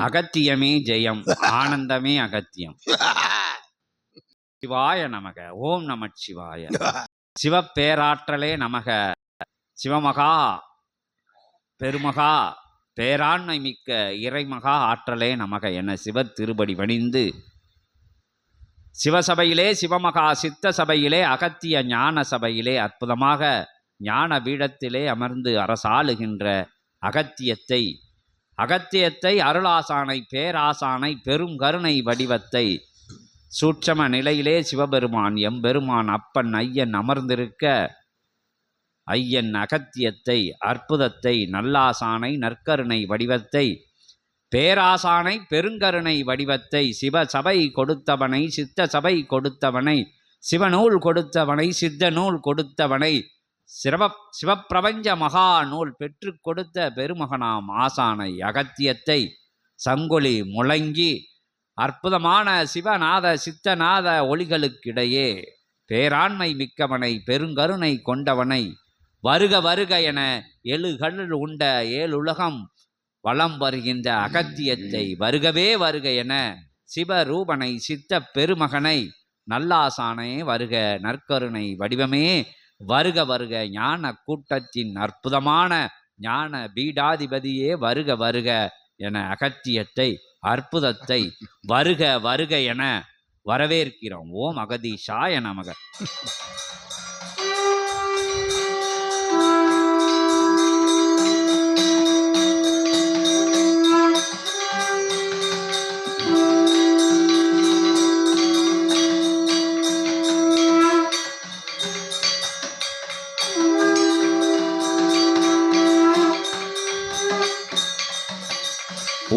அகத்தியமே ஜெயம், ஆனந்தமே அகத்தியம். சிவாய நமக. ஓம் நம சிவாய. சிவப்பேராற்றலே நமக. சிவமகா பெருமகா பேராண்மை மிக்க இறைமகா ஆற்றலே நமக என சிவ திருபடி பணிந்து சிவசபையிலே சிவமகா சித்த சபையிலே அகத்திய ஞான சபையிலே அற்புதமாக ஞான பீடத்திலே அமர்ந்து அரசாளுகின்ற அகத்தியத்தை அருளாசானை பேராசானை பெரும் கருணை வடிவத்தை சூட்சம நிலையிலே சிவபெருமான் எம்பெருமான் அப்பன் ஐயன் அமர்ந்திருக்க ஐயன் அகத்தியத்தை அற்புதத்தை நல்லாசானை நற்கருணை வடிவத்தை பேராசானை பெருங்கருணை வடிவத்தை சிவசபை கொடுத்தவனை சித்த சபை கொடுத்தவனை சிவநூல் கொடுத்தவனை சித்த நூல் கொடுத்தவனை சிவப்பிரபஞ்ச மகா நூல் பெற்று கொடுத்த பெருமகனாம் ஆசானை அகத்தியத்தை சங்கொலி முழங்கி அற்புதமான சிவநாத சித்தநாத ஒளிகளுக்கிடையே பேராண்மை மிக்கவனை பெருங்கருணை கொண்டவனை வருக வருக என எழுகடல் உண்ட ஏழுலகம் வலம் வருகின்ற அகத்தியத்தை வருகவே வருக என சிவரூபனை சித்த பெருமகனை நல்லாசானே வருக நற்கருணை வடிவமே வருக வருக ஞான கூட்டத்தின் அற்புதமான ஞான பீடாதிபதியே வருக வருக என அகத்தியத்தை அற்புதத்தை வருக வருக என வரவேற்கிறோம். ஓம் அகதீஷாய நமக.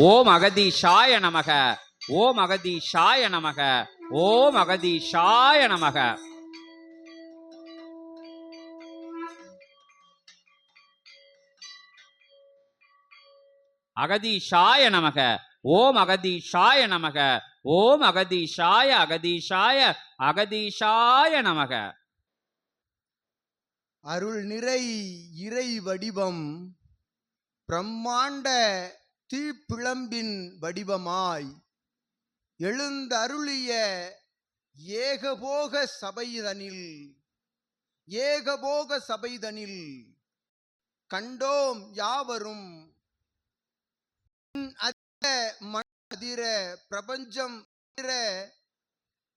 ஓம் அகதீஷாய நமக. ஓம் அகதீஷாய நமக. ஓம் அகதீஷாய நமக. அகதீஷாய நமக. ஓம் அகதீஷாய நமக. ஓம் அகதீஷாய அகதீஷாய அகதீஷாய நமக. அருள் நிறை இறை வடிவம் பிரம்மாண்ட தீப்பிழம்பின் வடிவமாய் எழுந்தருளிய ஏகபோக சபைதனில் கண்டோம் யாவரும் அதிர பிரபஞ்சம்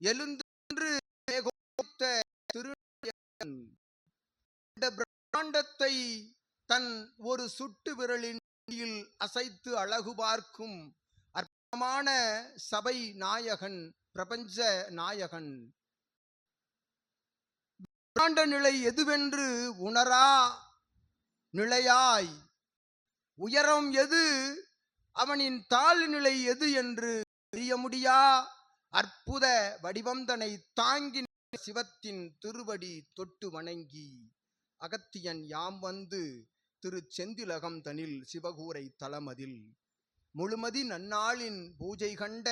எழுந்து பிரம்மாண்டத்தை தன் ஒரு சுட்டு விரலின் அசைத்து அழகு பார்க்கும் அற்புதமான சபை நாயகன் பிரபஞ்ச நாயகன். பிரம்மாண்ட நிலை எதுவென்று உணரா நிலையாய் உயரம் எது அவனின் தாழ் நிலை எது என்று அறிய முடியா அற்புத வடிவந்தனை தாங்கி சிவத்தின் திருவடி தொட்டு வணங்கி அகத்தியன் யாம் வந்து திரு செந்திலகம் தனில் சிவகூரை தலமதில் முழுமதி நன்னாளின் பூஜை கண்ட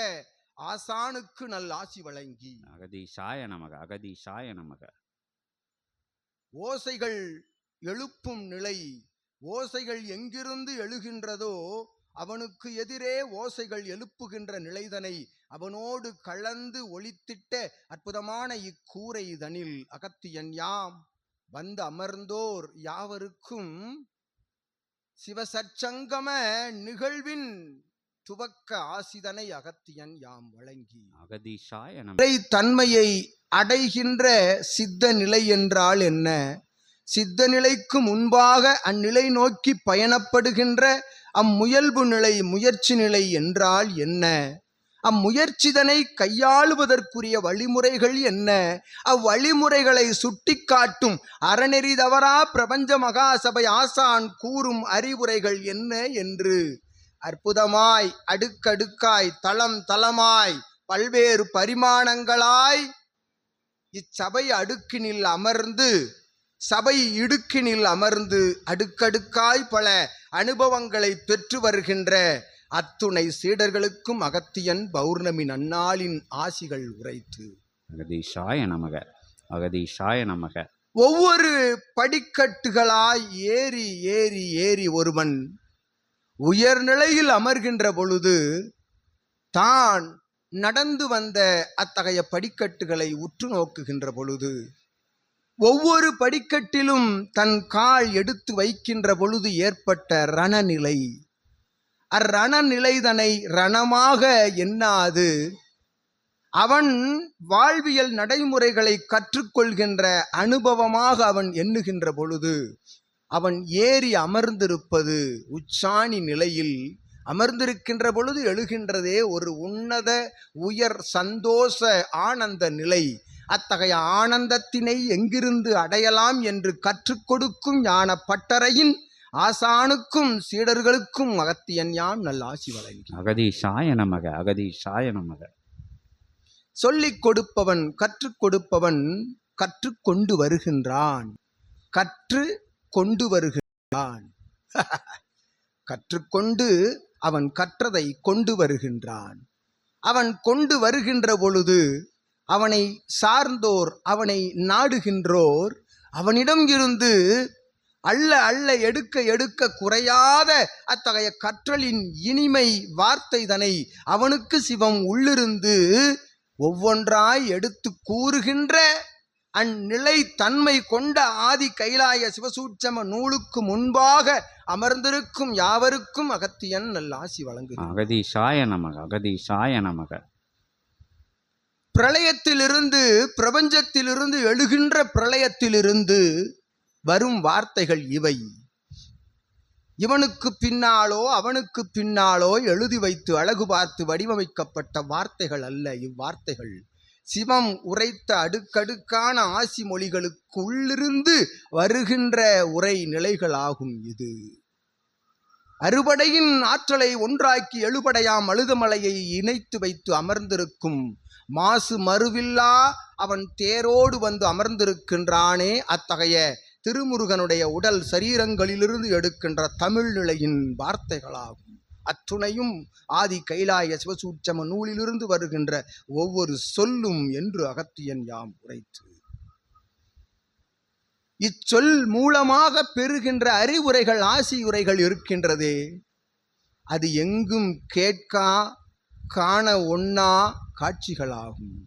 ஆசானுக்கு நல் ஆசி வழங்கி அகதீஷாய நமக. அகதீஷாய நமக. ஓசைகள் எழுப்பும் நிலை ஓசைகள் எங்கிருந்து எழுகின்றதோ அவனுக்கு எதிரே ஓசைகள் எழுப்புகின்ற நிலைதனை அவனோடு கலந்து ஒளித்திட்ட அற்புதமான இக்கூரை தனில் அகத்தியன் யாம் வந்து அமர்ந்தோர் யாவருக்கும் சிவசற்சங்கம நிகழ்வின் துவக்க ஆசிதனை அகத்தியன் யாம் வழங்கி அகதீஷாய தன்மையை அடைகின்ற சித்த நிலை என்றால் என்ன? சித்த நிலைக்கு முன்பாக அந்நிலை நோக்கி பயணப்படுகின்ற அம்முயல்பு நிலை முயற்சி நிலை என்றால் என்ன? அம்முயற்சிதனை கையாளுவதற்குரிய வழிமுறைகள் என்ன? அவ்வழிமுறைகளை சுட்டிக்காட்டும் அறநெறி தவறா பிரபஞ்ச மகாசபை ஆசான் கூறும் அறிவுரைகள் என்ன என்று அற்புதமாய் அடுக்கடுக்காய் தளம் தளமாய் பல்வேறு பரிமாணங்களாய் இச்சபை அடுக்கினில் அமர்ந்து சபை இடுக்கினில் அமர்ந்து அடுக்கடுக்காய் பல அனுபவங்களை பெற்று வருகின்ற அத்துணை சீடர்களுக்கும் அகத்தியன் பௌர்ணமி நன்னாளின் ஆசிகள் உரைத்து அகதீஷாய நமக. அகதீஷாய நமக. ஒவ்வொரு படிக்கட்டுகளாய் ஏறி ஏறி ஏறி ஒருவன் உயர்நிலையில் அமர்கின்ற பொழுது தான் நடந்து வந்த அத்தகைய படிக்கட்டுகளை உற்று நோக்குகின்ற பொழுது ஒவ்வொரு படிக்கட்டிலும் தன் கால் எடுத்து வைக்கின்ற பொழுது ஏற்பட்ட ரணநிலை, அரணநிலைதனை ரணமாக எண்ணாது அவன் வாழ்வியல் நடைமுறைகளை கற்றுக்கொள்கின்ற அனுபவமாக அவன் எண்ணுகின்ற பொழுது அவன் ஏறி அமர்ந்திருப்பது உச்சாணி நிலையில் அமர்ந்திருக்கின்ற பொழுது எழுகின்றதே ஒரு உன்னத உயர் சந்தோஷ ஆனந்த நிலை. அத்தகைய ஆனந்தத்தினை எங்கிருந்து அடையலாம் என்று கற்றுக் கொடுக்கும் ஞான பட்டறையின் ஆசானுக்கும் சீடர்களுக்கும் அகத்தியன் யாம் நல்லாசி வழங்கி. அகதீஷாய நமக, அகதீஷாய நமக. சொல்லிக் கொடுப்பவன் கற்றுக் கொடுப்பவன் கற்றுக்கொண்டு வருகின்றான், கற்று கொண்டு வருகின்றான். கற்றுக்கொண்டு அவன் கற்றதை கொண்டு வருகின்றான். அவன் கொண்டு வருகின்ற பொழுது அவனை சார்ந்தோர், அவனை நாடுகின்றோர் அவனிடம் இருந்து அள்ள அள்ள எடுக்க எடுக்க குறையாத அத்தகைய கற்றலின் இனிமை வார்த்தைதனை அவனுக்கு சிவம் உள்ளிருந்து ஒவ்வொன்றாய் எடுத்து கூறுகின்ற அந்நிலை தன்மை கொண்ட ஆதி கைலாய சிவசூட்சம நூலுக்கு முன்பாக அமர்ந்திருக்கும் யாவருக்கும் அகத்தியன் நல்லாசி வழங்கு. அகதீஷாய நமக, அகதீஷாய நமக. பிரளயத்திலிருந்து, பிரபஞ்சத்திலிருந்து எழுகின்ற பிரளயத்திலிருந்து வரும் வார்த்தைகள் இவை. இவனுக்கு பின்னாலோ அவனுக்கு பின்னாலோ எழுதி வைத்து அழகு பார்த்து வடிவமைக்கப்பட்ட வார்த்தைகள் அல்ல. இவ்வார்த்தைகள் சிவம் உரைத்த அடுக்கடுக்கான ஆசி மொழிகளுக்கு உள்ளிருந்து வருகின்ற உரை நிலைகளாகும். இது அறுபடையின் ஆற்றலை ஒன்றாக்கி எழுபடையாம் அழுதமலையை இணைத்து வைத்து அமர்ந்திருக்கும் மாசு மறுவில்லா அவன் தேரோடு வந்து அமர்ந்திருக்கின்றானே, அத்தகைய திருமுருகனுடைய உடல் சரீரங்களிலிருந்து எடுக்கின்ற தமிழ் நிலையின் வார்த்தைகளாகும். அத்துணையும் ஆதி கைலாய சிவசூட்சம நூலிலிருந்து வருகின்ற ஒவ்வொரு சொல்லும் என்று அகத்தியன் யாம் உரைத்து, இச்சொல் மூலமாக பெறுகின்ற அறிவுரைகள் ஆசியுரைகள் இருக்கின்றதே, அது எங்கும் கேட்கா காண ஒண்ணா காட்சிகளாகும்,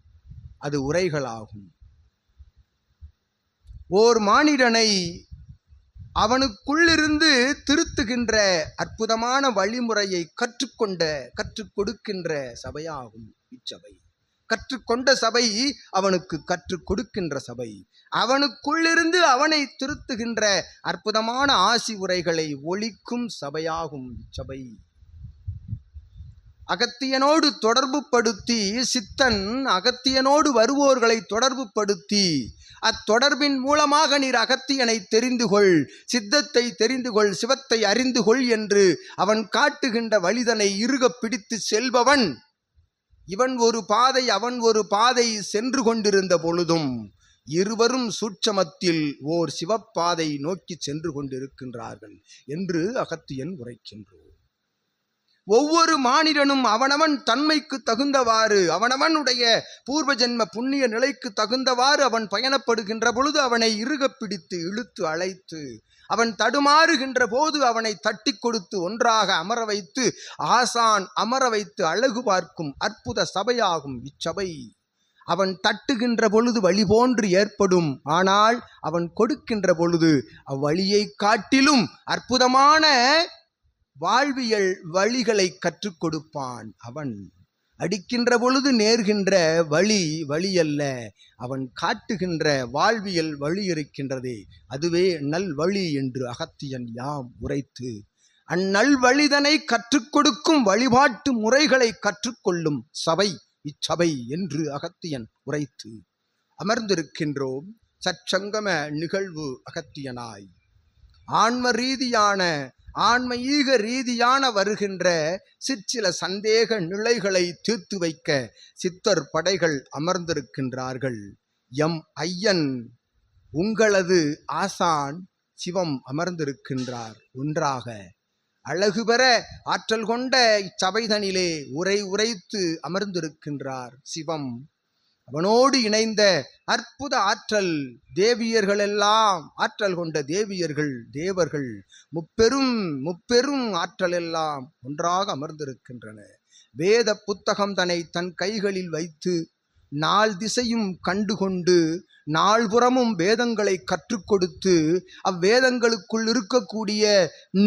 அது உரைகளாகும். ஓர் மானிடனை அவனுக்குள்ளிருந்து திருத்துகின்ற அற்புதமான வழிமுறையை கற்றுக் கொடுக்கின்ற சபையாகும் இச்சபை. கற்றுக்கொண்ட சபை அவனுக்கு கற்றுக் கொடுக்கின்ற சபை. அவனுக்குள்ளிருந்து அவனை திருத்துகின்ற அற்புதமான ஆசி உரைகளை ஒலிக்கும் சபையாகும் இச்சபை. அகத்தியனோடு தொடர்பு படுத்தி சித்தன் அகத்தியனோடு வருவோர்களை தொடர்பு படுத்தி அத்தொடர்பின் மூலமாக நீர் அகத்தியனை தெரிந்து கொள், சித்தத்தை தெரிந்து கொள், சிவத்தை அறிந்து கொள் என்று அவன் காட்டுகின்ற வழிதனை இறுக பிடித்து செல்பவன் இவன் ஒரு பாதை அவன் ஒரு பாதை சென்று கொண்டிருந்த பொழுதும் இருவரும் சூட்சமத்தில் ஓர் சிவப்பாதை நோக்கி சென்று கொண்டிருக்கின்றார்கள் என்று அகத்தியன் உரைக்கின்றோம். ஒவ்வொரு மானிடனும் அவனவன் தன்மைக்கு தகுந்தவாறு, அவனவனுடைய பூர்வ ஜென்ம புண்ணிய நிலைக்கு தகுந்தவாறு அவன் பயணப்படுகின்ற பொழுது அவனை இறுக பிடித்து இழுத்து அழைத்து அவன் தடுமாறுகின்ற போது அவனை தட்டி கொடுத்து ஒன்றாக அமர வைத்து ஆசான் அமர வைத்து அழகு பார்க்கும் அற்புத சபையாகும் இச்சபை. அவன் தட்டுகின்ற பொழுது வழி போன்று ஏற்படும், ஆனால் அவன் கொடுக்கின்ற பொழுது அவ்வழியை காட்டிலும் அற்புதமான வாழ்வியல் வழிகளை கற்றுக் கொடுப்பான். அவன் அடிக்கின்ற பொழுது நேர்கின்ற வழி அல்ல, அவன் காட்டுகின்ற வாழ்வியல் வழி இருக்கின்றதே, அதுவே நல் வழி என்று அகத்தியன் யாம் உரைத்து அந்நல் வழிதனை கற்றுக் கொடுக்கும் வழிபாட்டு முறைகளை கற்றுக்கொள்ளும் சபை இச்சபை என்று அகத்தியன் உரைத்து அமர்ந்திருக்கின்றோம். சற்சங்கம நிகழ்வு அகத்தியனாய் ஆன்ம ரீதியான ஆன்மீக ரீதியான வருகின்ற சிற்சில சந்தேக நிலைகளை தீர்த்து வைக்க சித்தர் படைகள் அமர்ந்திருக்கின்றார்கள். எம் ஐயன் உங்களது ஆசான் சிவம் அமர்ந்திருக்கின்றார். ஒன்றாக அழகு பெற ஆற்றல் கொண்ட இச்சபைதனிலே உரைத்து அமர்ந்திருக்கின்றார் சிவம். அவனோடு இணைந்த அற்புத ஆற்றல் தேவியர்கள் எல்லாம், ஆற்றல் கொண்ட தேவியர்கள் தேவர்கள் முப்பெரும் ஆற்றல் எல்லாம் ஒன்றாக அமர்ந்திருக்கின்றன. வேத புத்தகம் தன் கைகளில் வைத்து நாள் திசையும் கண்டுகொண்டு நாள்புறமும் வேதங்களை கற்றுக் கொடுத்து அவ்வேதங்களுக்குள் இருக்கக்கூடிய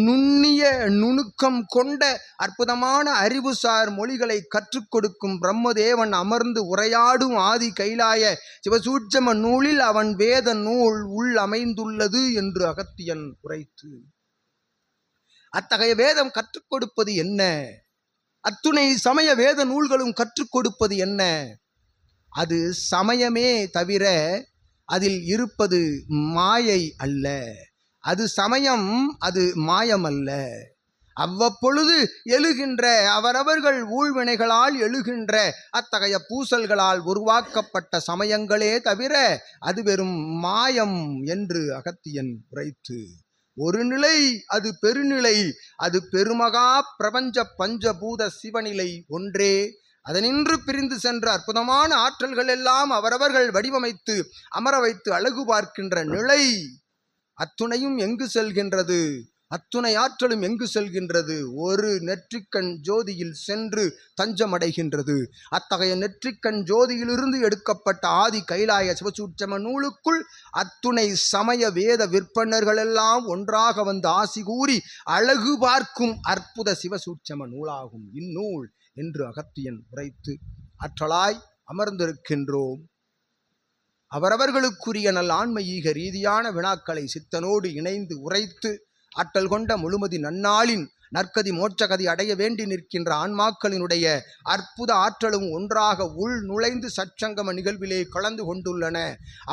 நுண்ணிய நுணுக்கம் கொண்ட அற்புதமான அறிவுசார் மொழிகளை கற்றுக் கொடுக்கும் பிரம்மதேவன் அமர்ந்து உரையாடும் ஆதி கைலாய சிவசூட்சம நூலில் அவன் வேத நூல் உள் அமைந்துள்ளது என்று அகத்தியன் உரைத்து, அத்தகைய வேதம் கற்றுக் கொடுப்பது என்ன? அத்துணை சமய வேத நூல்களும் கற்றுக் கொடுப்பது என்ன? அது சமயமே தவிர அதில் இருப்பது மாயை அல்ல. அது சமயம், அது மாயம் அல்ல. அவ்வப்பொழுது எழுகின்ற அவரவர்கள் ஊழ்வினைகளால் எழுகின்ற அத்தகைய பூசல்களால் உருவாக்கப்பட்ட சமயங்களே தவிர அது வெறும் மாயம் என்று அகத்தியன் உரைத்து, ஒரு நிலை அது பெருநிலை, அது பெருமகா பிரபஞ்ச பஞ்சபூத சிவநிலை ஒன்றே. அதனின்று பிரிந்து சென்ற அற்புதமான ஆற்றல்கள் எல்லாம் அவரவர்கள் வடிவமைத்து அமர வைத்து அழகு பார்க்கின்ற நிலை, அத்துணையும் எங்கு செல்கின்றது? அத்துணை ஆற்றலும் எங்கு செல்கின்றது? ஒரு நெற்றிக்கண் ஜோதியில் சென்று தஞ்சமடைகின்றது. அத்தகைய நெற்றிக்கண் ஜோதியிலிருந்து எடுக்கப்பட்ட ஆதி கைலாய சிவசூட்சம நூலுக்குள் அத்துணை சமய வேத விற்பனர்கள் எல்லாம் ஒன்றாக வந்து ஆசி கூறி அழகு பார்க்கும் அற்புத சிவசூட்சம நூலாகும் இந்நூல் என்று அகத்தியன் உரைத்து ஆற்றலாய் அமர்ந்திருக்கின்றோம். அவரவர்களுக்குரிய நல் ஆன்மீக ரீதியான வினாக்களை சித்தனோடு இணைந்து உரைத்து ஆற்றல் கொண்ட முழுமதி நன்னாளின் நற்கதி மோட்சகதி அடைய வேண்டி நிற்கின்ற ஆன்மாக்களினுடைய அற்புத ஆற்றலும் ஒன்றாக உள் நுழைந்து சற்சங்கம நிகழ்விலே கலந்து கொண்டுள்ளன.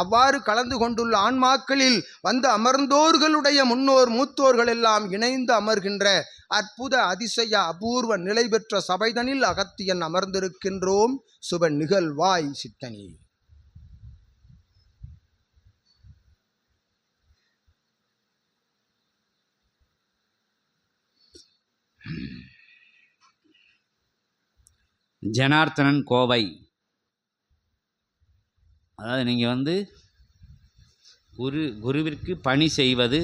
அவ்வாறு கலந்து கொண்டுள்ள ஆன்மாக்களில் வந்து அமர்ந்தோர்களுடைய முன்னோர் மூத்தோர்கள் எல்லாம் இணைந்து அமர்கின்ற அற்புத அதிசய அபூர்வ நிலை பெற்ற சபைதனில் அகத்தியன் அமர்ந்திருக்கின்றோம். சுப நிகழ்வாய் சித்தனி. ஜனார்த்தனன் கோவை. அதாவது நீங்கள் குருவிற்கு பணி செய்வது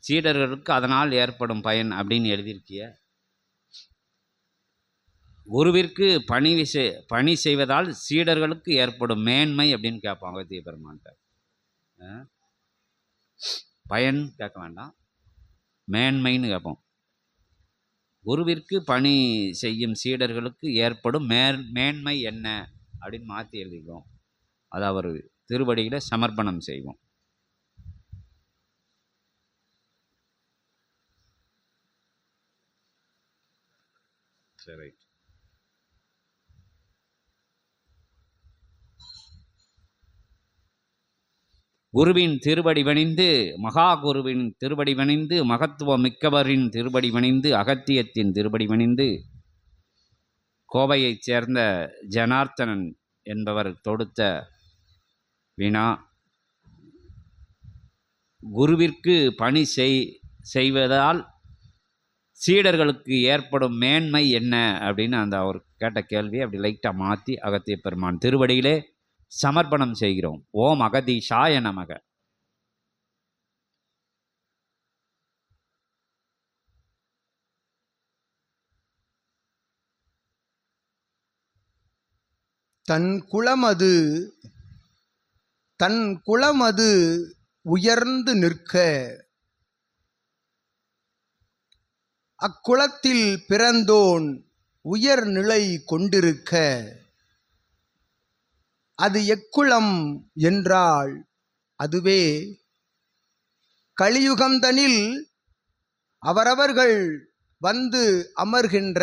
சீடர்களுக்கு அதனால் ஏற்படும் பயன் அப்படின்னு எழுதியிருக்கிய. குருவிற்கு பணி செய்வதால் சீடர்களுக்கு ஏற்படும் மேன்மை அப்படின்னு கேட்பாங்க அகத்திய பெருமான்கிட்ட. பயன் கேட்க வேண்டாம், மேன்மைன்னு கேட்போம். குருவிற்கு பணி செய்யும் சீடர்களுக்கு ஏற்படும் மேன்மை என்ன அப்படின்னு மாற்றி எழுதிக்கிறோம். அதை அவர் திருவடியில சமர்ப்பணம் செய்வோம். சரி. குருவின் திருவடி பணிந்து, மகா குருவின் திருவடி பணிந்து, மகத்துவம் மிக்கவரின் திருவடி பணிந்து, அகத்தியத்தின் திருவடி பணிந்து, கோவையைச் சேர்ந்த ஜனார்த்தனன் என்பவர் தொடுத்த வினா, குருவிற்கு பணி செய்வதால் சீடர்களுக்கு ஏற்படும் மேன்மை என்ன அப்படின்னு அவர் கேட்ட கேள்வி அப்படி லைட்டாக மாற்றி அகத்திய பெருமான் திருவடியிலே சமர்ப்பணம் செய்கிறோம். ஓம் அகதீஷாய நமக. தன் குலமது உயர்ந்து நிற்க, அக்குலத்தில் பிறந்தோன் உயர்நிலை கொண்டிருக்க, அது எக்குளம் என்றால் அதுவே கலியுகந்தனில் அவரவர்கள் வந்து அமர்கின்ற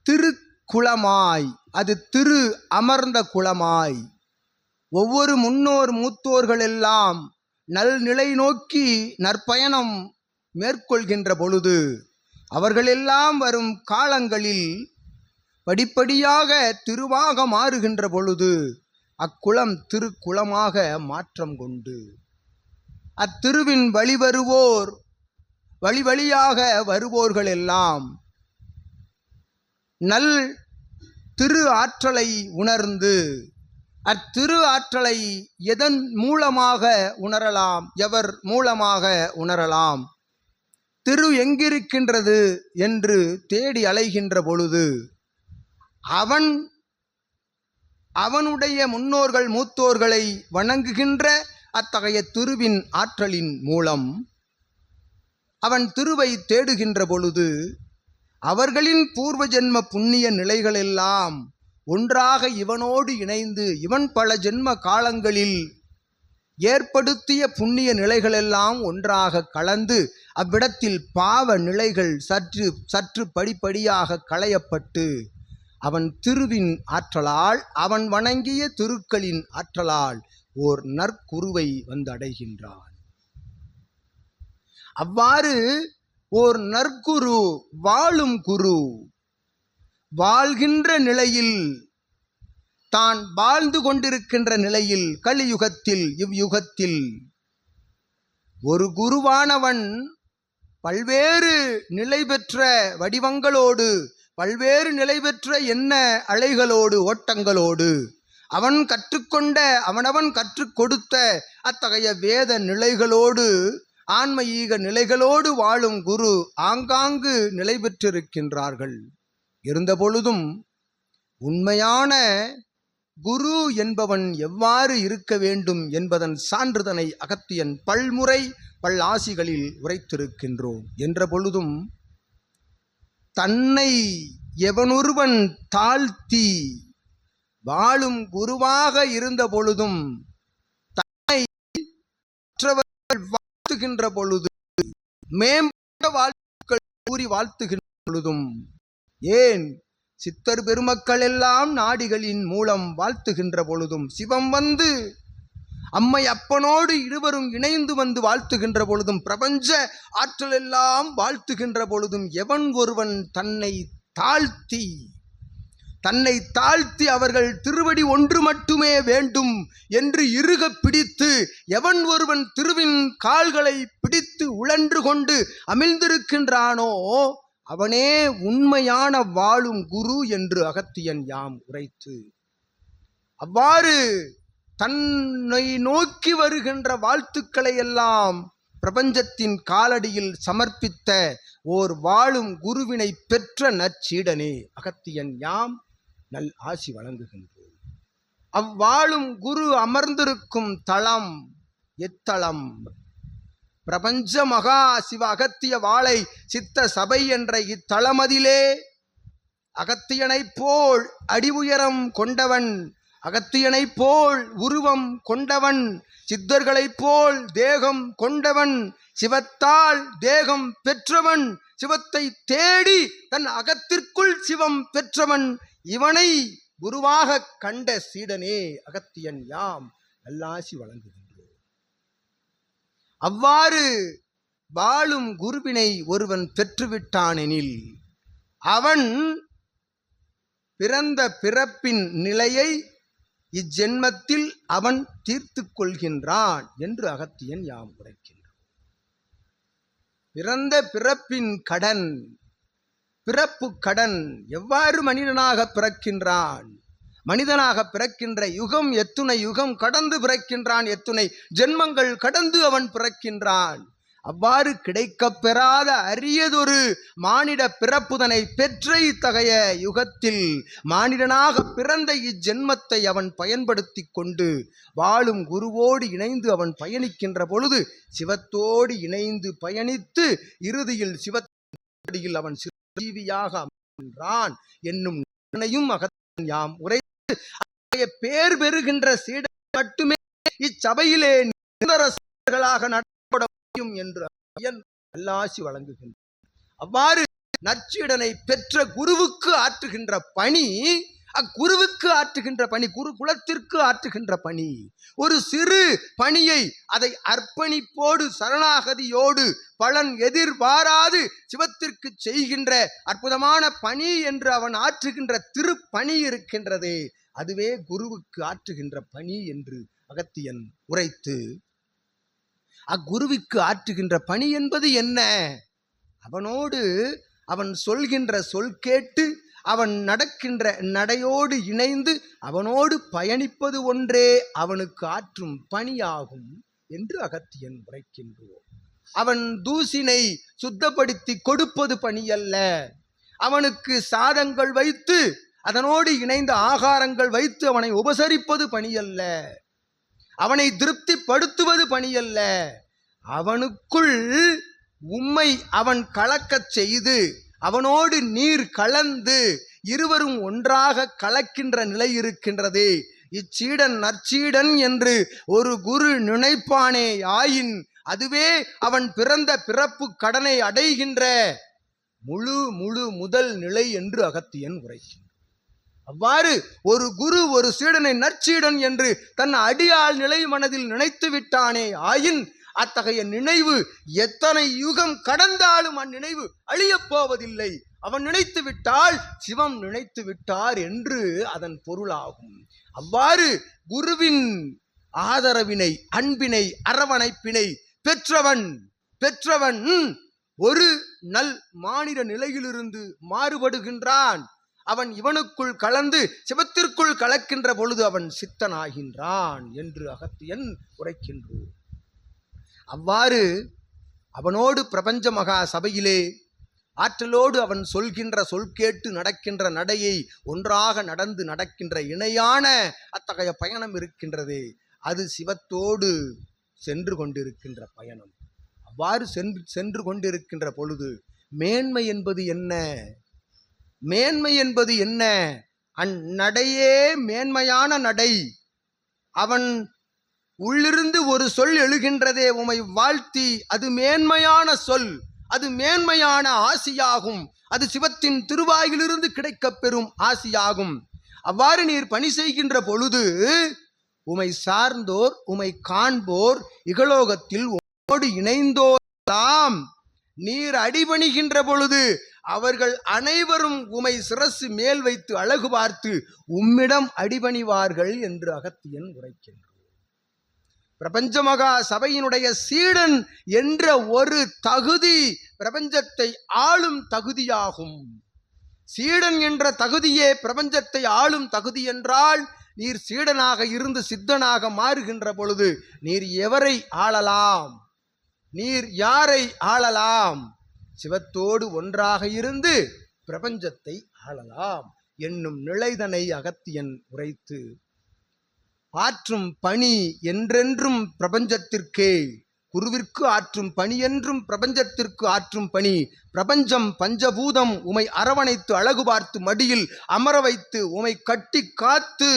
திருக்குளமாய், அது திரு அமர்ந்த குளமாய், ஒவ்வொரு முன்னோர் மூத்தோர்கள் எல்லாம் நல்நிலை நோக்கி நற்பயணம் மேற்கொள்கின்ற பொழுது அவர்களெல்லாம் வரும் காலங்களில் படிப்படியாக திருவாக மாறுகின்ற பொழுது அக்குளம் திருக்குளமாக மாற்றம் கொண்டு அத்திருவின் வழி வழியாக வருவோர்கள் எல்லாம் நல் திரு ஆற்றலை உணர்ந்து அத்திரு ஆற்றலை எதன் மூலமாக உணரலாம்? எவர் மூலமாக உணரலாம்? திரு எங்கிருக்கின்றது என்று தேடி அலைகின்ற பொழுது அவனுடைய முன்னோர்கள் மூத்தோர்களை வணங்குகின்ற அத்தகைய திருவின் ஆற்றலின் மூலம் அவன் திருவை தேடுகின்ற பொழுது அவர்களின் பூர்வ ஜென்ம புண்ணிய நிலைகளெல்லாம் ஒன்றாக இவனோடு இணைந்து இவன் பல ஜென்ம காலங்களில் ஏற்படுத்திய புண்ணிய நிலைகளெல்லாம் ஒன்றாக கலந்து அவ்விடத்தில் பாவ நிலைகள் சற்று படிப்படியாக களையப்பட்டு அவன் திருவின் ஆற்றலால் அவன் வணங்கிய திருக்களின் ஆற்றலால் ஓர் நற்குருவை வந்தடைகின்றான். அவ்வாறு ஓர் நற்குரு, வாழும் குரு, வாழ்கின்ற நிலையில், தான் வாழ்ந்து கொண்டிருக்கின்ற நிலையில், கலியுகத்தில் இவ்யுகத்தில் ஒரு குருவானவன் பல்வேறு நிலை பெற்ற வடிவங்களோடு பல்வேறு நிலை பெற்ற எண்ண அலைகளோடு ஓட்டங்களோடு அவன் கற்றுக்கொண்ட அவனவன் கற்றுக் கொடுத்த அத்தகைய வேத நிலைகளோடு ஆன்ம ஈக நிலைகளோடு வாழும் குரு ஆங்காங்கு நிலை பெற்றிருக்கின்றார்கள். இருந்த பொழுதும் உண்மையான குரு என்பவன் எவ்வாறு இருக்க வேண்டும் என்பதன் சான்றுதனை அகத்தியன் பல்முறை பல்லாசிகளில் உரைத்திருக்கின்றோம். என்ற பொழுதும் தன்னை எவனொருவன் தாழ்த்தி வாழும் குருவாக இருந்த பொழுதும் தன்னை மற்றவர்கள் வாழ்த்துகின்ற பொழுது மேம்பட்ட வாழ்த்துக்கள் கூறி வாழ்த்துகின்ற பொழுதும் ஏன் சித்தர் பெருமக்கள் எல்லாம் நாடிகளின் மூலம் வாழ்த்துகின்ற பொழுதும் சிவம் வந்து அம்மை அப்பனோடு இருவரும் இணைந்து வந்து வாழ்த்துகின்ற பொழுதும் பிரபஞ்ச ஆற்றல் எல்லாம் வாழ்த்துகின்ற பொழுதும் எவன் ஒருவன் தன்னை தாழ்த்தி அவர்கள் திருவடி ஒன்று மட்டுமே வேண்டும் என்று இறுக பிடித்து எவன் ஒருவன் திருவின் கால்களை பிடித்து உழன்று கொண்டு அமிழ்ந்திருக்கின்றானோ அவனே உண்மையான வாழும் குரு என்று அகத்தியன் யாம் உரைத்து, அவ்வாறு தன்னை நோக்கி வருகின்ற வாழ்த்துக்களை எல்லாம் பிரபஞ்சத்தின் காலடியில் சமர்ப்பித்த ஓர் வாழும் குருவினை பெற்ற நற்சீடனே அகத்தியன் யாம் நல் ஆசி வழங்குகின்றோம். அவ்வாழும் குரு அமர்ந்திருக்கும் தளம் எத்தளம்? பிரபஞ்ச மகா சிவ அகத்திய வாழை சித்த சபை என்ற இத்தளமதிலே அகத்தியனைப் போல் அடி உயரம் கொண்டவன், அகத்தியனைப் போல் உருவம் கொண்டவன், சித்தர்களைப் போல் தேகம் கொண்டவன், சிவத்தால் தேகம் பெற்றவன், சிவத்தை தேடி தன் அகத்திற்குள் சிவம் பெற்றவன், இவனை குருவாக கண்ட சீடனே அகத்தியன் யாம் நல்லாசி வழங்குகின்றோம். அவ்வாறு வாழும் குருவினை ஒருவன் பெற்றுவிட்டானெனில் அவன் பிறந்த பிறப்பின் நிலையை இஜென்மத்தில் அவன் தீர்த்து கொள்கின்றான் என்று அகத்தியன் யாம் உரைக்கின்றான். பிறந்த பிறப்பின் கடன், பிறப்பு கடன். எவ்வாறு மனிதனாக பிறக்கின்றான்? மனிதனாக பிறக்கின்ற யுகம் எத்துணை யுகம் கடந்து பிறக்கின்றான், எத்துணை ஜென்மங்கள் கடந்து அவன் பிறக்கின்றான். அவ்வாறு கிடைக்கப் பெறாத அரியதொரு மானிட பிறப்புதனை பெற்ற இத்தகைய யுகத்தில் மானிடனாக பிறந்த இஜென்மத்தை அவன் பயன்படுத்தி கொண்டு வாழும் குருவோடு இணைந்து அவன் பயணிக்கின்ற பொழுது சிவத்தோடு இணைந்து பயணித்து இறுதியில் சிவத்தடியில் அவன் சிவஜீவியாக அமைகின்றான் என்னும் அகத்தியன் யாம் உரை பேர் பெறுகின்ற சீடர் மட்டுமே இச்சபையிலே நிரந்தரர்களாக நடப்பட முடியும் என்று நல்லாசி வழங்குகின்றார். அவ்வாறு நற்சீடனை பெற்ற குருவுக்கு ஆற்றுகின்ற பணி, அக்குருவுக்கு ஆற்றுகின்ற பணி, குரு குலத்திற்கு ஆற்றுகின்ற பணி, ஒரு சிறு பணியை அதை அர்ப்பணிப்போடு சரணாகதியோடு பலன் எதிர்பாராது சிவத்திற்கு செய்கின்ற அற்புதமான பணி என்று அவன் ஆற்றுகின்ற திருப்பணி இருக்கின்றதே, அதுவே குருவுக்கு ஆற்றுகின்ற பணி என்று அகத்தியன் உரைத்து, அக்குருவுக்கு ஆற்றுகின்ற பணி என்பது என்ன? அவனோடு அவன் சொல்கின்ற சொல் கேட்டு அவன் நடக்கின்ற நடையோடு இணைந்து அவனோடு பயணிப்பது ஒன்றே அவனுக்கு ஆற்றும் பணியாகும் என்று அகத்தியன் உரைக்கின்றோம். அவன் தூசினை சுத்தப்படுத்தி கொடுப்பது பணியல்ல, அவனுக்கு சாதங்கள் வைத்து அதனோடு இணைந்த ஆகாரங்கள் வைத்து அவனை உபசரிப்பது பணியல்ல, அவனை திருப்திப்படுத்துவது பணியல்ல. அவனுக்குள் உம்மை அவன் கலக்கச் செய்து அவனோடு நீர் கலந்து இருவரும் ஒன்றாக கலக்கின்ற நிலை இருக்கின்றது. இச்சீடன் நற்சீடன் என்று ஒரு குரு நினைப்பானே ஆயின் அதுவே அவன் பிறந்த பிறப்பு கடனை அடைகின்ற முழு முதல் நிலை என்று அகத்தியன் உரைக்கின்றான். அவ்வாறு ஒரு குரு ஒரு சீடனை நற்சீடன் என்று தன் அடியாள் நிலை மனதில் நினைத்து விட்டானே ஆயின் அத்தகைய நினைவு எத்தனை யுகம் கடந்தாலும் அந்நினைவு அழியப் போவதில்லை. அவன் நினைத்து விட்டால் சிவம் நினைத்து விட்டார் என்று அதன் பொருளாகும். அவ்வாறு குருவின் ஆதரவினை, அன்பினை, அரவணைப்பினை பெற்றவன் ஒரு நல் மானிட நிலையிலிருந்து மாறுபடுகின்றான். அவன் இவனுக்குள் கலந்து சிவத்திற்குள் கலக்கின்ற பொழுது அவன் சித்தனாகின்றான் என்று அகத்தியன் உரைக்கின்றோம். அவ்வாறு அவனோடு பிரபஞ்ச மகா சபையிலே ஆற்றலோடு அவன் சொல்கின்ற சொல் கேட்டு நடக்கின்ற நடையை ஒன்றாக நடந்து நடக்கின்ற இணையான அத்தகைய பயணம் இருக்கின்றது. அது சிவத்தோடு சென்று கொண்டிருக்கின்ற பயணம். அவ்வாறு சென்று கொண்டிருக்கின்ற பொழுது மேன்மை என்பது என்ன? மேன்மை என்பது என்ன? அந்நடையே மேன்மையான நடை. அவன் உள்ளிருந்து ஒரு சொல் எழுகின்றதே உமை வாழ்த்தி, அது மேன்மையான சொல், அது மேன்மையான ஆசியாகும். அது சிவத்தின் திருவாயிலிருந்து கிடைக்கப் பெறும் ஆசியாகும். அவ்வாறு நீர் பணி செய்கின்ற பொழுது உமை சார்ந்தோர், உமை காண்போர், இகலோகத்தில் உம்மோடு இணைந்தோர்லாம் நீர் அடிபணிகின்ற பொழுது அவர்கள் அனைவரும் உமை சிரசு மேல் வைத்து அழகு பார்த்து உம்மிடம் அடிபணிவார்கள் என்று அகத்தியன் உரைக்கின்றார். பிரபஞ்ச மகா சபையினுடைய சீடன் என்ற ஒரு தகுதி பிரபஞ்சத்தை ஆளும் தகுதியாகும். சீடன் என்ற தகுதியே பிரபஞ்சத்தை ஆளும் தகுதி என்றால், நீர் சீடனாக இருந்து சித்தனாக மாறுகின்ற பொழுது நீர் எவரை ஆளலாம்? நீர் யாரை ஆளலாம்? சிவத்தோடு ஒன்றாக இருந்து பிரபஞ்சத்தை ஆளலாம் என்னும் நிலைதனை அகத்தியன் உரைத்து, ஆற்றும் பணி என்றென்றும் பிரபஞ்சத்திற்கே, குருவிற்கு ஆற்றும் பணி என்றும் பிரபஞ்சத்திற்கு ஆற்றும் பணி. பிரபஞ்சம் பஞ்சபூதம் உமை அரவணைத்து அழகு பார்த்து மடியில் அமர வைத்து உமை கட்டி காத்து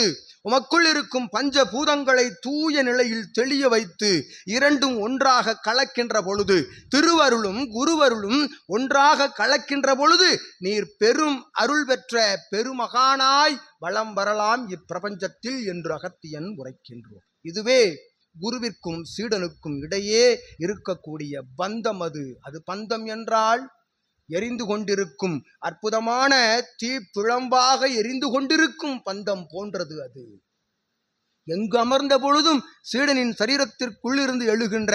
உமக்குள் இருக்கும் பஞ்சபூதங்களை தூய நிலையில் தெளிய வைத்து இரண்டும் ஒன்றாக கலக்கின்ற பொழுது, திருவருளும் குருவருளும் ஒன்றாக கலக்கின்ற பொழுது நீர் பெரும் அருள் பெற்ற பெருமகானாய் வலம் வரலாம் இப்பிரபஞ்சத்தில் என்று அகத்தியன் உரைக்கின்றோம். இதுவே குருவிற்கும் சீடனுக்கும் இடையே இருக்கக்கூடிய பந்தம். அது பந்தம் என்றால் எரிந்து கொண்டிருக்கும் அற்புதமான தீப்பிழம்பாக எரிந்து கொண்டிருக்கும் பந்தம் போன்றது. அது எங்கு அமர்ந்த பொழுதும் சீடனின் சரீரத்திற்குள்ளிருந்து எழுகின்ற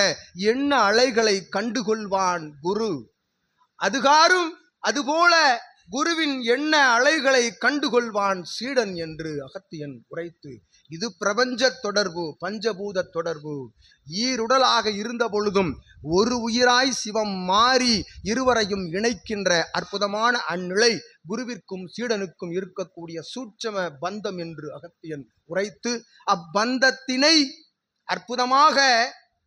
எண்ண அலைகளை கண்டுகொள்வான் குரு. அதுகாரும் அதுபோல குருவின் எண்ண அலைகளை கண்டுகொள்வான் சீடன் என்று அகத்தியன் உரைத்து, இது பிரபஞ்ச தொடர்பு, பஞ்சபூத தொடர்பு. ஈருடலாக இருந்த பொழுதும் ஒரு உயிராய் சிவம் மாறி இருவரையும் இணைக்கின்ற அற்புதமான அந்நிலை குருவிற்கும் சீடனுக்கும் இருக்கக்கூடிய சூட்சம பந்தம் என்று அகத்தியன் உரைத்து,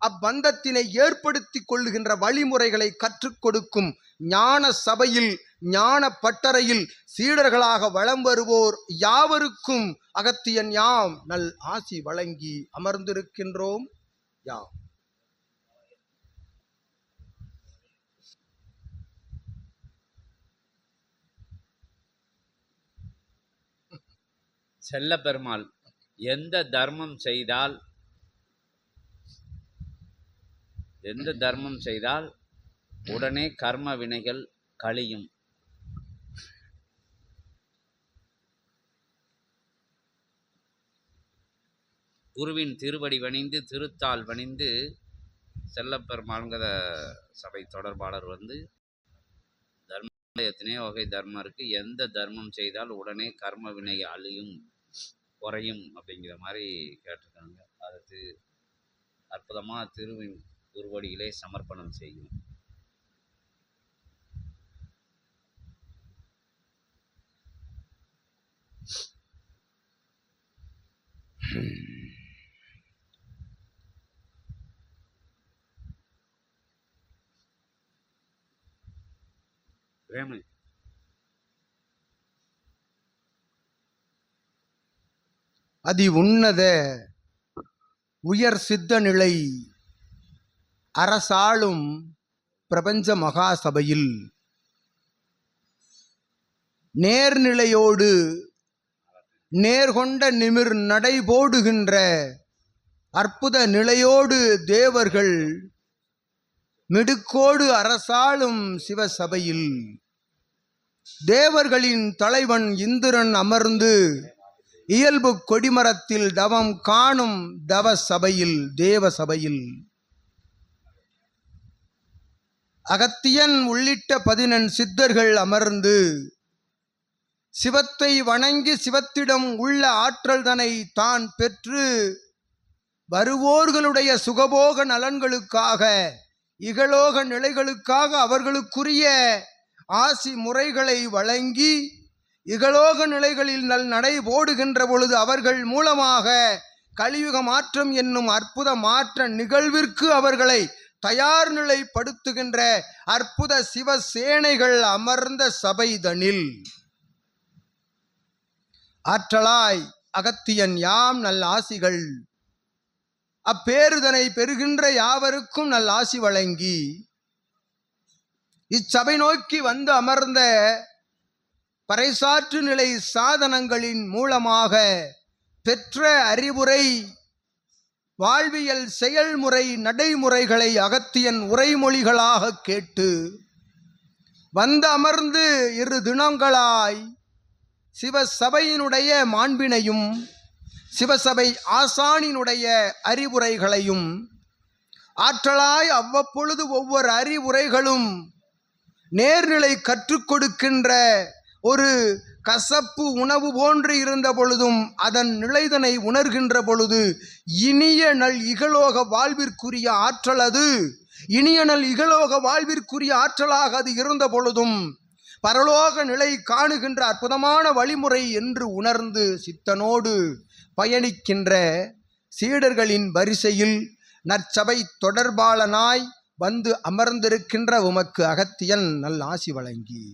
அப்பந்தத்தினை ஏற்படுத்தி கொள்ளுகின்ற வழிமுறைகளை கற்றுக் கொடுக்கும் ஞான சபையில், ஞான பட்டறையில் சீடர்களாக வலம் வருவோர் யாவருக்கும் அகத்தியன் யாம் நல் ஆசி வழங்கி அமர்ந்திருக்கின்றோம். யாம் செல்ல பெருமாள் எந்த தர்மம் செய்தால் உடனே கர்ம வினைகள் கழியும். குருவின் திருவடி வணிந்து திருத்தால் வணிந்து செல்லப்பெருமாள்ங்கிற சபை தொடர்பாளர் தர்ம எத்தனையோ வகை தர்மம் இருக்குது. எந்த தர்மம் செய்தால் உடனே கர்ம வினை அழியும் குறையும் அப்படிங்கிற மாதிரி கேட்டிருக்காங்க. அதுக்கு அற்புதமாக திருவின் திருவடியிலே சமர்ப்பணம் செய்யும். பிரேமன் அதி உன்னத உயர் சித்த நிலை அரசாளும் பிரபஞ்ச மகாசபையில் நேர்நிலையோடு நேர்கொண்ட நிமிர் நடைபோடுகின்ற அற்புத நிலையோடு தேவர்கள் மிடுக்கோடு அரசாளும் சிவசபையில் தேவர்களின் தலைவன் இந்திரன் அமர்ந்து இயல்பு கொடிமரத்தில் தவம் காணும் தவ சபையில் தேவ சபையில் அகத்தியன் உள்ளிட்ட 14 சித்தர்கள் அமர்ந்து சிவத்தை வணங்கி சிவத்திடம் உள்ள ஆற்றல் தனை தான் பெற்று வருவோர்களுடைய சுகபோக நலன்களுக்காக இகலோக நிலைகளுக்காக அவர்களுக்குரிய ஆசி முறைகளை வழங்கி இகலோக நிலைகளில் நடை போடுகின்ற பொழுது அவர்கள் மூலமாக கலியுக மாற்றம் என்னும் அற்புத மாற்ற நிகழ்விற்கு அவர்களை தயார் நிலைப்படுத்துகின்ற அற்புத சிவசேனைகள் அமர்ந்த சபைதனில் ஆற்றலாய் அகத்தியன் யாம் நல் ஆசிகள் அப்பேறுதனை பெறுகின்ற யாவருக்கும் நல் ஆசி வழங்கி இச்சபை நோக்கி வந்து அமர்ந்த பறைசாற்று நிலை சாதனங்களின் மூலமாக பெற்ற அறிவுரை வாழ்வியல் செயல்முறை நடைமுறைகளை அகத்தியன் உரைமொழிகளாக கேட்டு வந்து அமர்ந்து 2 தினங்களாய் சிவசபையினுடைய மாண்பினையும் சிவசபை ஆசானினுடைய அறிவுரைகளையும் ஆற்றலாய் அவ்வப்பொழுது ஒவ்வொரு அறிவுரைகளும் நேர்நிலை கற்றுக் கொடுக்கின்ற ஒரு கசப்பு உணவு போன்று இருந்த பொழுதும் அதன் நிலைதனை உணர்கின்ற பொழுது இனிய நல் இகலோக வாழ்விற்குரிய ஆற்றல் அது இனிய நல் இகலோக வாழ்விற்குரிய ஆற்றலாக அது இருந்த பொழுதும் பரலோக நிலை காணுகின்ற அற்புதமான வழிமுறை என்று உணர்ந்து சித்தனோடு பயணிக்கின்ற சீடர்களின் வரிசையில் நற்சபை தொடர்பாளனாய் வந்து அமர்ந்திருக்கின்ற உமக்கு அகத்தியன் நல் ஆசி வழங்கி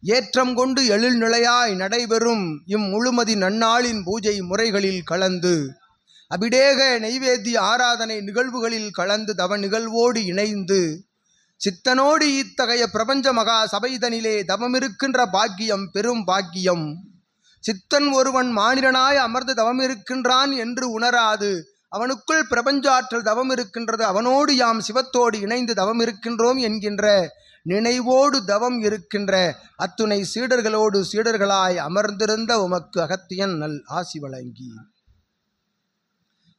ஏற்றம் கொண்டு எழில்நிலையாய் நடைபெறும் முழுமதி நன்னாளின் பூஜை முறைகளில் கலந்து அபிடேக நைவேத்திய ஆராதனை நிகழ்வுகளில் கலந்து தவ நிகழ்வோடு இணைந்து சித்தனோடு இத்தகைய பிரபஞ்ச மகா சபைதனிலே தவமிருக்கின்ற பாக்கியம் பெரும் பாக்கியம். சித்தன் ஒருவன் மானிடனாய் அமர்ந்து தவமிருக்கின்றான் என்று உணராது அவனுக்குள் பிரபஞ்ச ஆற்றல் தவம் இருக்கின்றது, அவனோடு யாம் சிவத்தோடு இணைந்து தவம் இருக்கின்றோம் என்கின்ற நினைவோடு தவம் இருக்கின்ற அத்துணை சீடர்களோடு சீடர்களாய் அமர்ந்திருந்த உமக்கு அகத்தியன் நல் ஆசி வழங்கி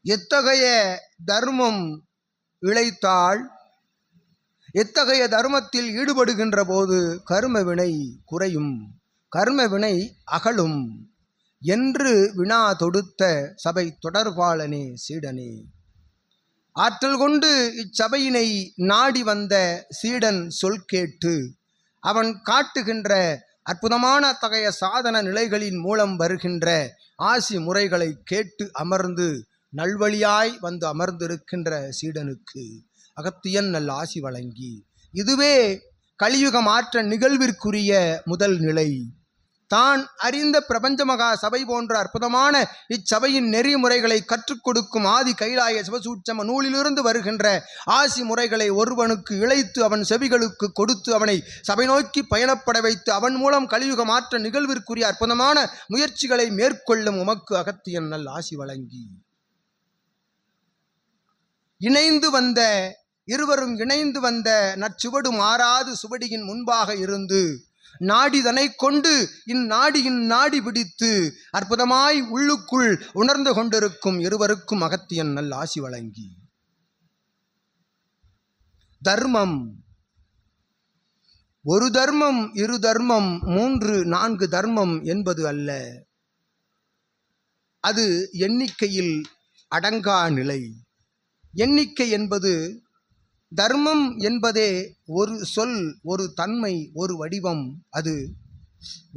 எத்தகைய தர்மம் இழைத்தால் எத்தகைய தர்மத்தில் ஈடுபடுகின்ற போது கர்ம வினை குறையும், கர்ம வினை அகலும் என்று வினா தொடுத்த சபை தொடர்பாளனே சீடனே. ஆற்றல் கொண்டு இச்சபையினை நாடி வந்த சீடன் சொல் கேட்டு அவன் காட்டுகின்ற அற்புதமான அத்தகைய சாதன நிலைகளின் மூலம் வருகின்ற ஆசி முறைகளை கேட்டு அமர்ந்து நல்வழியாய் வந்து அமர்ந்திருக்கின்ற சீடனுக்கு அகத்தியன் நல் ஆசி வழங்கி இதுவே கலியுக மாற்ற நிகழ்விற்குரிய முதல் நிலை. தான் அறிந்த பிரபஞ்ச மகா சபை போன்ற அற்புதமான இச்சபையின் நெறிமுறைகளை கற்றுக் கொடுக்கும் ஆதி கைலாய சிவசூட்சம நூலிலிருந்து வருகின்ற ஆசி முறைகளை ஒருவனுக்கு இழைத்து அவன் செவிகளுக்கு கொடுத்து அவனை சபை நோக்கி பயணப்பட வைத்து அவன் மூலம் கலியுக மாற்ற நிகழ்விற்குரிய அற்புதமான முயற்சிகளை மேற்கொள்ளும் உமக்கு அகத்தியன் நல் ஆசி வழங்கி இருவரும் இணைந்து வந்த நற்சுவடு மாறாது சுவடியின் முன்பாக இருந்து நாடிதனை கொண்டு இந்நாடியின் நாடி பிடித்து அற்புதமாய் உள்ளுக்குள் உணர்ந்து கொண்டிருக்கும் இருவருக்கும் அகத்தியன் நல் ஆசி வழங்கி தர்மம் ஒரு தர்மம், இரு தர்மம், 3, 4 தர்மம் என்பது அல்ல. அது எண்ணிக்கையில் அடங்கா நிலை. எண்ணிக்கை என்பது, தர்மம் என்பதே ஒரு சொல், ஒரு தன்மை, ஒரு வடிவம். அது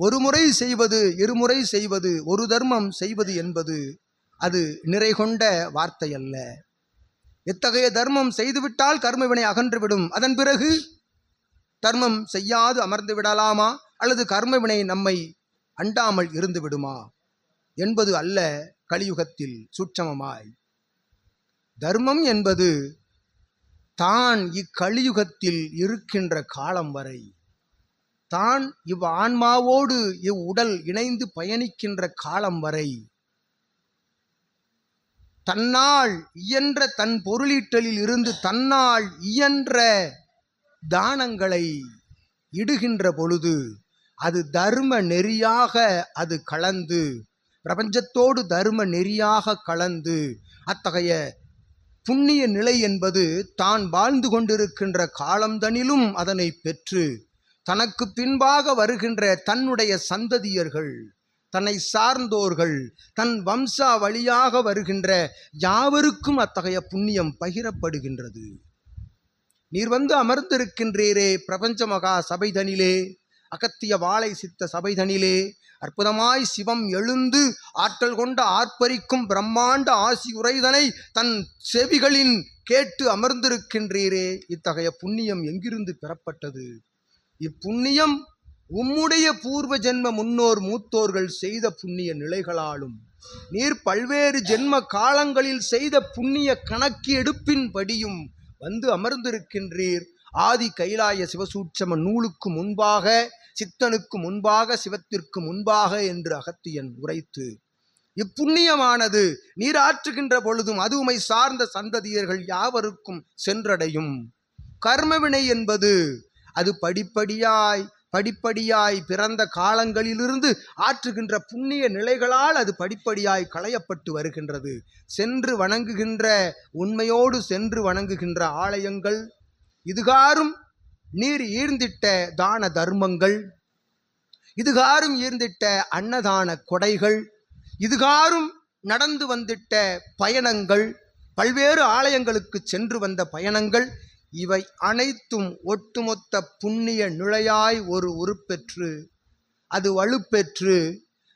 ஒரு முறை செய்வது, இருமுறை செய்வது, ஒரு தர்மம் செய்வது என்பது அது நிறை கொண்ட வார்த்தை அல்ல. எத்தகைய தர்மம் செய்துவிட்டால் கர்மவினை அகன்றுவிடும், அதன் பிறகு தர்மம் செய்யாது அமர்ந்து விடலாமா, அல்லது கர்மவினை நம்மை அண்டாமல் இருந்து விடுமா என்பது அல்ல. கலியுகத்தில் சூட்சமமாய் தர்மம் என்பது தான் இக்கலியுகத்தில் இருக்கின்ற காலம் வரை, தான் ஆன்மாவோடு இவ்வுடல் இணைந்து பயணிக்கின்ற காலம் வரை, தன்னால் இயன்ற தன் பொருளீட்டலில் இருந்து தன்னால் இயன்ற தானங்களை இடுகின்ற பொழுது அது தர்ம நெறியாக அது கலந்து, பிரபஞ்சத்தோடு தர்ம நெறியாக கலந்து, அத்தகைய புண்ணிய நிலை என்பது தான் வாழ்ந்து கொண்டிருக்கின்ற காலம்தனிலும் அதனை பெற்று தனக்கு பின்பாக வருகின்ற தன்னுடைய சந்ததியர்கள், தன்னை சார்ந்தோர்கள், தன் வம்சா வழியாக வருகின்ற யாவருக்கும் அத்தகைய புண்ணியம் பகிரப்படுகின்றது. நீர் வந்து அமர்ந்திருக்கின்றீரே பிரபஞ்ச மகா சபைதனிலே, அகத்திய வாழை சித்த சபைதனிலே, அற்புதமாய் சிவம் எழுந்து ஆற்றல் கொண்ட ஆர்ப்பரிக்கும் பிரம்மாண்ட ஆசி உரைதனை தன் செவிகளின் கேட்டு அமர்ந்திருக்கின்றீரே. இத்தகைய புண்ணியம் எங்கிருந்து பெறப்பட்டது? இப்புண்ணியம் உம்முடைய பூர்வ ஜென்ம முன்னோர் மூத்தோர்கள் செய்த புண்ணிய நிலைகளாலும், நீர் பல்வேறு ஜென்ம காலங்களில் செய்த புண்ணிய கணக்கு எடுப்பின்படியும் வந்து அமர்ந்திருக்கின்றீர். ஆதி கைலாய சிவசூட்சம நூலுக்கு முன்பாக, சித்தனுக்கு முன்பாக, சிவத்திற்கு முன்பாக என்று அகத்தியன் உரைத்து, இப்புண்ணியமானது நீர் ஆற்றுகின்ற பொழுதும் அது உமை சார்ந்த சந்ததியர்கள் யாவருக்கும் சென்றடையும். கர்மவினை என்பது அது படிப்படியாய் பிறந்த காலங்களிலிருந்து ஆற்றுகின்ற புண்ணிய நிலைகளால் அது படிப்படியாய் களையப்பட்டு வருகின்றது. சென்று வணங்குகின்ற, உண்மையோடு சென்று வணங்குகின்ற ஆலயங்கள், இதுகாரும் நீர் ஈர்ந்திட்ட தான தர்மங்கள், இதுகாரும் ஈர்ந்திட்ட அன்னதான கொடைகள், இதுகாரும் நடந்து வந்திட்ட பயணங்கள், பல்வேறு ஆலயங்களுக்கு சென்று வந்த பயணங்கள், இவை அனைத்தும் ஒட்டுமொத்த புண்ணிய நிலையாய் ஒரு உருப்பெற்று, அது வலுப்பெற்று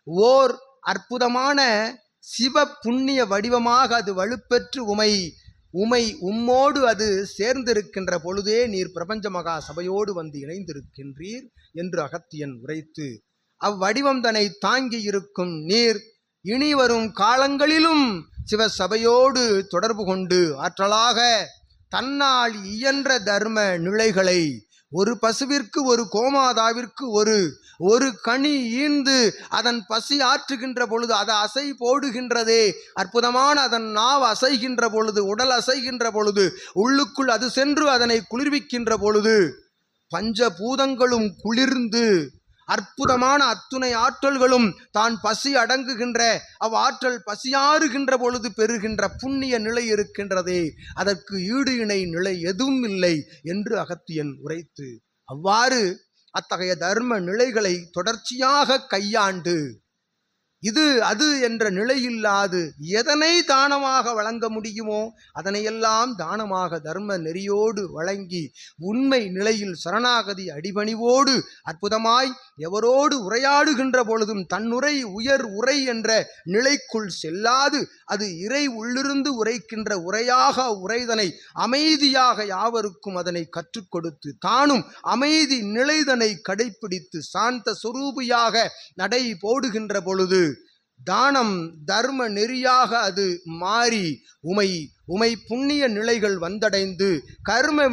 ஓர் அற்புதமான சிவ புண்ணிய வடிவமாக அது வலுப்பெற்று உம்மோடு அது சேர்ந்திருக்கின்ற பொழுதே நீர் பிரபஞ்ச மகா சபையோடு வந்து இணைந்திருக்கின்றீர் என்று அகத்தியன் உரைத்து, அவ்வடிவம் தன்னை தாங்கி இருக்கும் நீர் இனி வரும் காலங்களிலும் சிவசபையோடு தொடர்பு கொண்டு ஆற்றலாக தன்னால் இயன்ற தர்ம நிலைகளை, ஒரு பசுவிற்கு, ஒரு கோமாதாவிற்கு ஒரு கனி ஈந்து அதன் பசி ஆற்றுகின்ற பொழுது அது அசை போடுகின்றதே, அற்புதமான அதன் நாவ் அசைகின்ற பொழுது, உடல் அசைகின்ற பொழுது, உள்ளுக்குள் அது சென்று அதனை குளிர்விக்கின்ற பொழுது பஞ்சபூதங்களும் குளிர்ந்து அற்புதமான அத்துணை ஆற்றல்களும் தான் பசி அடங்குகின்ற அவ்வாற்றல் பசியாறுகின்ற பொழுது பெறுகின்ற புண்ணிய நிலை இருக்கின்றதே, அதற்கு ஈடு இணை நிலை எதுவும் இல்லை என்று அகத்தியன் உரைத்து, அவ்வாறு அத்தகைய தர்ம நிலைகளை தொடர்ச்சியாக கையாண்டு, இது அது என்ற நிலையில்லாது எதனை தானமாக வழங்க முடியுமோ அதனையெல்லாம் தானமாக தர்ம நெறியோடு வழங்கி, உண்மை நிலையில் சரணாகதி அடிபணிவோடு அற்புதமாய் எவரோடு உரையாடுகின்ற பொழுதும் தன்னுரை உயர் உரை என்ற நிலைக்குள் செல்லாது, அது இறை உள்ளிருந்து உரைக்கின்ற உரையாக உரைதனை அமைதியாக யாவருக்கும் அதனை கற்றுக் கொடுத்து, தானும் அமைதி நிலைதனை கடைப்பிடித்து சாந்த சொரூபியாக நடை போடுகின்ற பொழுது தானம் தர்ம நெறியாக அது மாறி உமை புண்ணிய நிலைகள் வந்தடைந்து கர்ம